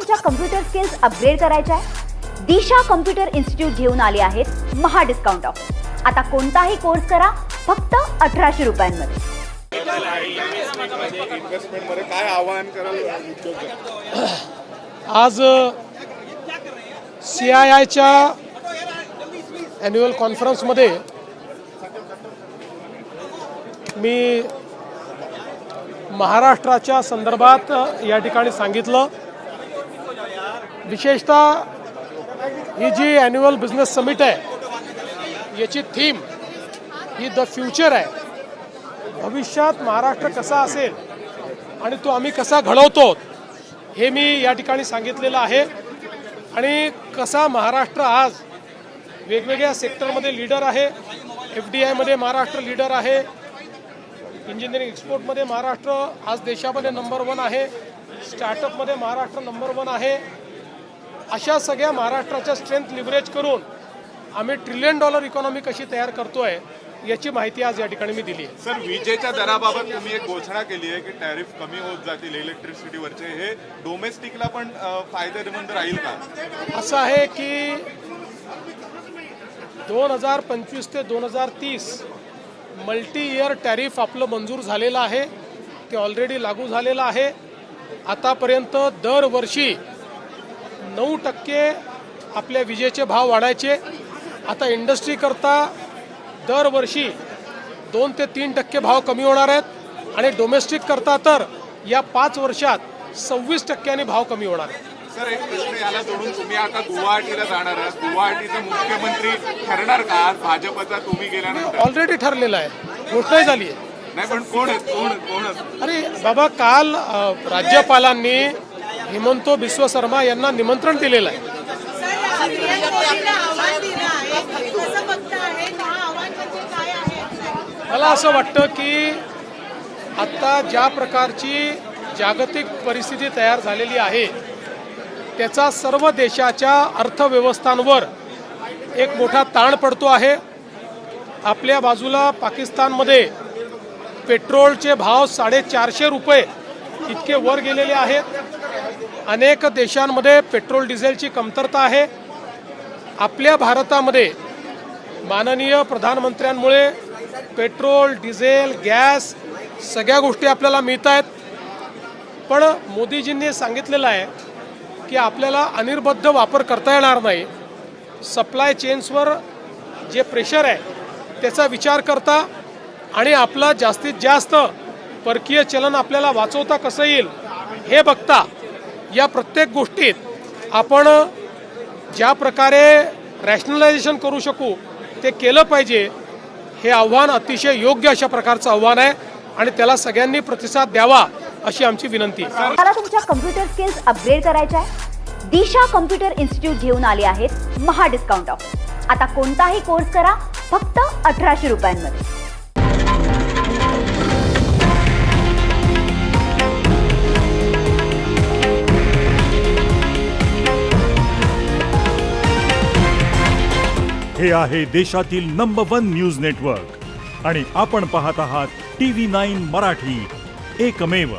तुमच्या computer skills upgrade करायच्या आहे? दिशा कम्प्युटर इन्स्टिट्यूट घेऊन आले आहेत महा डिस्काउंट ऑफर. आता कोणताही कोर्स करा फक्त 1800 रुपयांमध्ये. इन्व्हेस्टमेंटमध्ये काय आवाहन कराल उद्योजक? आज CIIच्या ॲन्युअल कॉन्फरन्समध्ये मी महाराष्ट्राच्या संदर्भात या ठिकाणी सांगितलं. विशेषतः ही जी ॲन्युअल बिझनेस समिट आहे याची थीम ही द फ्युचर आहे. भविष्यात महाराष्ट्र कसा असेल आणि तो आम्ही कसा घडवतो हे मी या ठिकाणी सांगितलेलं आहे. आणि कसा महाराष्ट्र आज वेगवेगळ्या सेक्टरमध्ये लीडर आहे. FDIमध्ये महाराष्ट्र लीडर आहे. इंजिनिअरिंग एक्सपोर्टमध्ये महाराष्ट्र आज देशामध्ये नंबर 1 आहे. स्टार्टअपमध्ये महाराष्ट्र नंबर 1 आहे. अशा सगळ्या महाराष्ट्राच्या स्ट्रेंथ लिव्हरेज करून आम्ही $1 ट्रिलियन इकॉनॉमी कशी तयार करतोय याची माहिती आज या ठिकाणी मी दिली आहे. सर, विजेच्या दराबाबत तुम्ही एक घोषणा केली आहे की टॅरिफ कमी होत जातील इलेक्ट्रिसिटीवरचे. हे डोमेस्टिकला पण फायदेमंद राहील का? असं आहे की 2025 ते 2030 मल्टी इयर टॅरिफ आपलं मंजूर झालेलं आहे. ते ऑलरेडी लागू झालेलं आहे. आतापर्यंत दरवर्षी 9% आपल्या विजेचे भाव वाढायचे. आता इंडस्ट्रीकरता दरवर्षी 2 ते 3% भाव कमी होणार आहेत. आणि डोमेस्टिक करता तर या 5 वर्षात 26% भाव कमी होणार आहे. सर, एक प्रश्न याला जोडून, तुम्ही आता गुवाहाटीला जाणार आहात. गुवाहाटीचा मुख्यमंत्री ठरणार का आज भाजपचा तुम्ही गेल्यानंतर? ऑलरेडी ठरलेलं आहे, घोषणा झाली आहे. नाही, पण कोण अरे बाबा, काल राज्यपालांनी हिमंतो बिस्व शर्मा यांना निमंत्रण दिलेलं आहे. मला असं वाटतं की आत्ता ज्या प्रकारची जागतिक परिस्थिती तयार झालेली आहे त्याचा सर्व देशाच्या अर्थव्यवस्थांवर एक मोठा ताण पडतो आहे. आपल्या बाजूला पाकिस्तानमध्ये पेट्रोलचे भाव 450 रुपये इतके वर गेलेले आहेत. अनेक देशांमध्ये पेट्रोल डिझेलची कमतरता आहे. आपल्या भारतामध्ये माननीय प्रधानमंत्र्यांमुळे पेट्रोल, डिझेल, गॅस सगळ्या गोष्टी आपल्याला मिळत आहेत. पण मोदीजींनी सांगितलेलं आहे की आपल्याला अनिर्बद्ध वापर करता येणार नाही. सप्लाय चेन्सवर जे प्रेशर आहे त्याचा विचार करता आणि आपला जास्तीत जास्त परकीय चलन आपल्याला वाचवता कसं येईल हे बघता या प्रत्येक गोष्टीत आपण ज्या प्रकारे रॅशनलायझेशन करू शकू ते केलं पाहिजे. हे आव्हान अतिशय योग्य अशा प्रकारचं आव्हान आहे आणि त्याला सगळ्यांनी प्रतिसाद द्यावा अशी आमची विनंती आहे. मला तुमच्या कम्प्युटर स्किल्स अपग्रेड करायच्या आहे? दिशा कम्प्युटर इन्स्टिट्यूट घेऊन आले आहेत महा डिस्काउंट ऑफर. आता कोणताही कोर्स करा फक्त 1800 रुपयांमध्ये. हे आहे देशातील नंबर 1 न्यूज नेटवर्क आणि आपण पाहत आहात TV9 मराठी, एकमेव.